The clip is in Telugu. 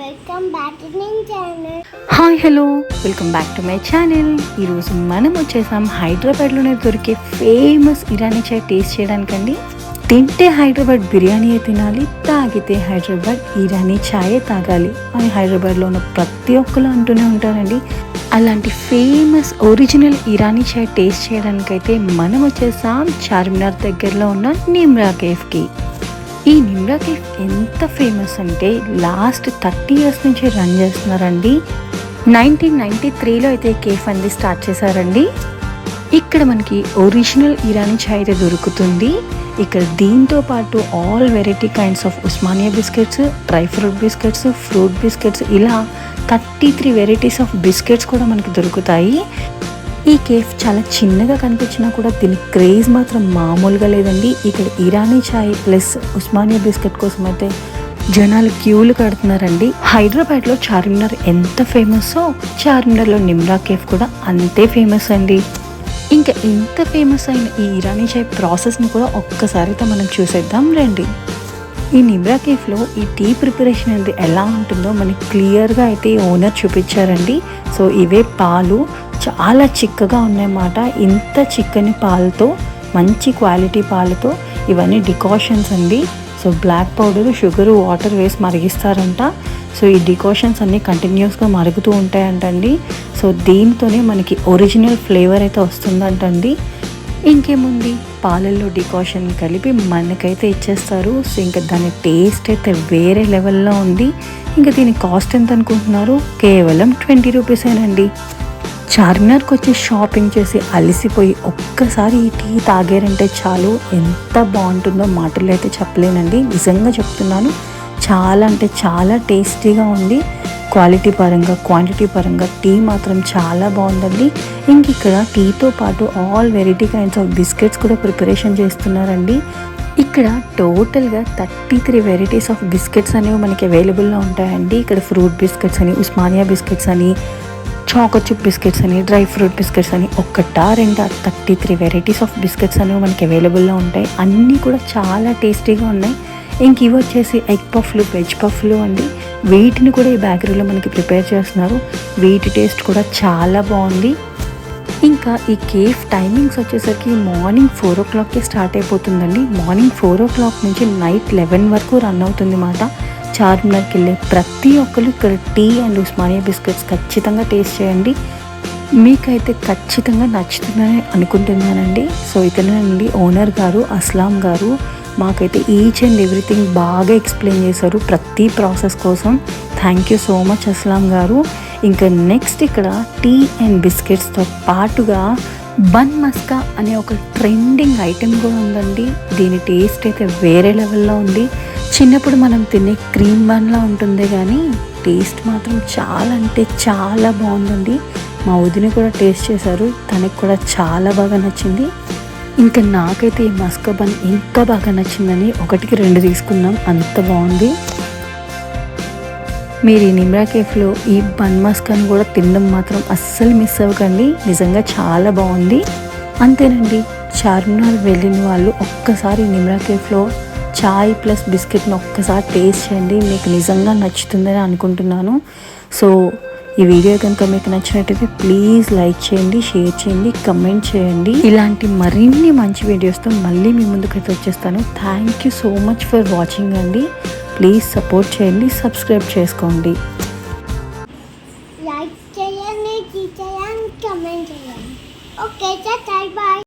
Welcome back to my channel. Hi hello, welcome back to my channel. ఈరోజు మనం వచ్చేసాం హైదరాబాద్లోనే దొరికే ఫేమస్ ఇరానీ చాయ్ టేస్ట్ చేయడానికండి. తింటే హైదరాబాద్ బిర్యానీ తినాలి, తాగితే హైదరాబాద్ ఇరానీ చాయే తాగాలి అని హైదరాబాద్లో ఉన్న ప్రతి ఒక్కరు అంటూనే ఉంటారండి. అలాంటి ఫేమస్ ఒరిజినల్ ఇరానీ చాయ్ టేస్ట్ చేయడానికైతే మనం వచ్చేసాం చార్మినార్ దగ్గరలో ఉన్న నిమ్రా కేఫ్కి. ఈ నిమ్రా కేఫ్ ఎంత ఫేమస్ అంటే లాస్ట్ 30 years నుంచి రన్ చేస్తున్నారండి. 1993లో అయితే కేఫ్ అనేది స్టార్ట్ చేశారండి. ఇక్కడ మనకి ఒరిజినల్ ఇరానీ చాయ్ అయితే దొరుకుతుంది. ఇక్కడ దీంతో పాటు all variety kinds of Osmania biscuits, dry fruit biscuits, fruit biscuits, ఇలా 33 వెరైటీస్ ఆఫ్ బిస్కెట్స్ కూడా మనకి దొరుకుతాయి. ఈ కేఫ్ చాలా చిన్నగా కనిపించినా కూడా దీని క్రేజ్ మాత్రం మామూలుగా లేదండి. ఇక్కడ ఇరానీ చాయ్ ప్లస్ ఉస్మానియా బిస్కెట్ కోసం అయితే జనాలు క్యూలు కడుతున్నారండి. హైదరాబాద్లో చార్మినార్ ఎంత ఫేమస్సో చార్మినార్లో నిమ్రా కేఫ్ కూడా అంతే ఫేమస్ అండి. ఇంకా ఇంత ఫేమస్ అయిన ఈ ఇరానీ చాయ్ ప్రాసెస్ని కూడా ఒక్కసారితో మనం చూసేద్దాం రండి. ఈ నిమ్రా కేఫ్లో ఈ టీ ప్రిపరేషన్ అనేది ఎలా ఉంటుందో మనకి క్లియర్గా అయితే ఓనర్ చూపించారండి. సో ఇవే పాలు చాలా చిక్కగా ఉన్నాయన్నమాట. ఇంత చిక్కని పాలతో, మంచి క్వాలిటీ పాలతో ఇవన్నీ డికాషన్స్ అండి. So black powder, sugar, water వేసి మరిగిస్తారంట. సో ఈ డికాషన్స్ అన్నీ కంటిన్యూస్గా మరుగుతూ ఉంటాయంటండి. సో దీంతోనే మనకి ఒరిజినల్ ఫ్లేవర్ అయితే వస్తుందంటండి. ఇంకేముంది, పాలల్లో డికాషన్ కలిపి మనకైతే ఇచ్చేస్తారు. సో ఇంకా దాని టేస్ట్ అయితే వేరే లెవెల్లో ఉంది. ఇంకా దీని కాస్ట్ ఎంత అనుకుంటున్నారు? కేవలం 20 రూపీసేనండి. చార్మినార్కి వచ్చి షాపింగ్ చేసి అలసిపోయి ఒక్కసారి ఈ టీ తాగారంటే చాలు, ఎంత బాగుంటుందో మాటల్లో అయితే చెప్పలేనండి. నిజంగా చెప్తున్నాను, చాలా అంటే చాలా టేస్టీగా ఉంది. క్వాలిటీ పరంగా, క్వాంటిటీ పరంగా టీ మాత్రం చాలా బాగుందండి. ఇంక ఇక్కడ టీతో పాటు all variety kinds of biscuits కూడా ప్రిపరేషన్ చేస్తున్నారండి. ఇక్కడ టోటల్గా 33 వెరైటీస్ ఆఫ్ బిస్కెట్స్ అనేవి మనకి అవైలబుల్లో ఉంటాయండి. ఇక్కడ ఫ్రూట్ బిస్కెట్స్ అని, ఉస్మానియా బిస్కెట్స్ అని, చాకో చిప్ బిస్కెట్స్ అని, డ్రై ఫ్రూట్ బిస్కెట్స్ అని, ఒకటా రెండా 33 వెరైటీస్ ఆఫ్ బిస్కెట్స్ అనేవి మనకి అవైలబుల్లో ఉంటాయి. అన్నీ కూడా చాలా టేస్టీగా ఉన్నాయి. ఇంక ఇవి వచ్చేసి ఎగ్ పఫ్లు, వెజ్ పఫ్లు అండి. వీటిని కూడా ఈ బేకరీలో మనకి ప్రిపేర్ చేస్తున్నారు. వీటి టేస్ట్ కూడా చాలా బాగుంది. ఇంకా ఈ కేఫ్ టైమింగ్స్ వచ్చేసరికి మార్నింగ్ 4 o'clockకి స్టార్ట్ అయిపోతుందండి. మార్నింగ్ 4 o'clock నుంచి నైట్ 11 వరకు రన్ అవుతుంది అన్నమాట. చార్మినార్కి వెళ్ళే ప్రతి ఒక్కరు ఇక్కడ టీ అండ్ ఉస్మానియా బిస్కెట్స్ ఖచ్చితంగా టేస్ట్ చేయండి. మీకైతే ఖచ్చితంగా నచ్చుతుందని అనుకుంటున్నానండి. సో ఇతనండి ఓనర్ గారు, అస్లాం గారు. మాకైతే ఈచ్ అండ్ ఎవ్రీథింగ్ బాగా ఎక్స్ప్లెయిన్ చేశారు ప్రతి ప్రాసెస్ కోసం. Thank you so much Aslam గారు. ఇంకా నెక్స్ట్ ఇక్కడ టీ అండ్ బిస్కెట్స్తో పాటుగా బన్ మస్కా అనే ఒక ట్రెండింగ్ ఐటెం కూడా ఉందండి. దీని టేస్ట్ అయితే వేరే లెవెల్లో ఉంది. చిన్నప్పుడు మనం తినే క్రీమ్ బన్లా ఉంటుంది, కానీ టేస్ట్ మాత్రం చాలా అంటే చాలా బాగుందండి. మా వదిన కూడా టేస్ట్ చేశారు, తనకి కూడా చాలా బాగా నచ్చింది. ఇంకా నాకైతే ఈ మస్కా బన్ ఇంకా బాగా నచ్చిందని 1కి 2 తీసుకున్నాం, అంత బాగుంది. మీరు ఈ నిమ్రా కేఫ్లో ఈ బన్ మస్కాను కూడా తినడం మాత్రం అస్సలు మిస్ అవ్వకండి. నిజంగా చాలా బాగుంది. అంతేనండి, చార్మినార్ వెళ్ళిన వాళ్ళు ఒక్కసారి నిమ్రా కేఫ్లో చాయ్ ప్లస్ బిస్కెట్ని ఒక్కసారి టేస్ట్ చేయండి. మీకు నిజంగా నచ్చుతుందని అనుకుంటున్నాను. సో ఈ వీడియో కనుక మీకు నచ్చినట్టయితే ప్లీజ్ లైక్ చేయండి, షేర్ చేయండి, కమెంట్ చేయండి. ఇలాంటి మరిన్ని మంచి వీడియోస్తో మళ్ళీ మీ ముందుకైతే వచ్చేస్తాను. Thank you so much for watching అండి. ప్లీజ్ సపోర్ట్ చేయండి, సబ్స్క్రైబ్ చేసుకోండి. లైక్ చేయండి, కమెంట్ చేయండి. Okay, bye.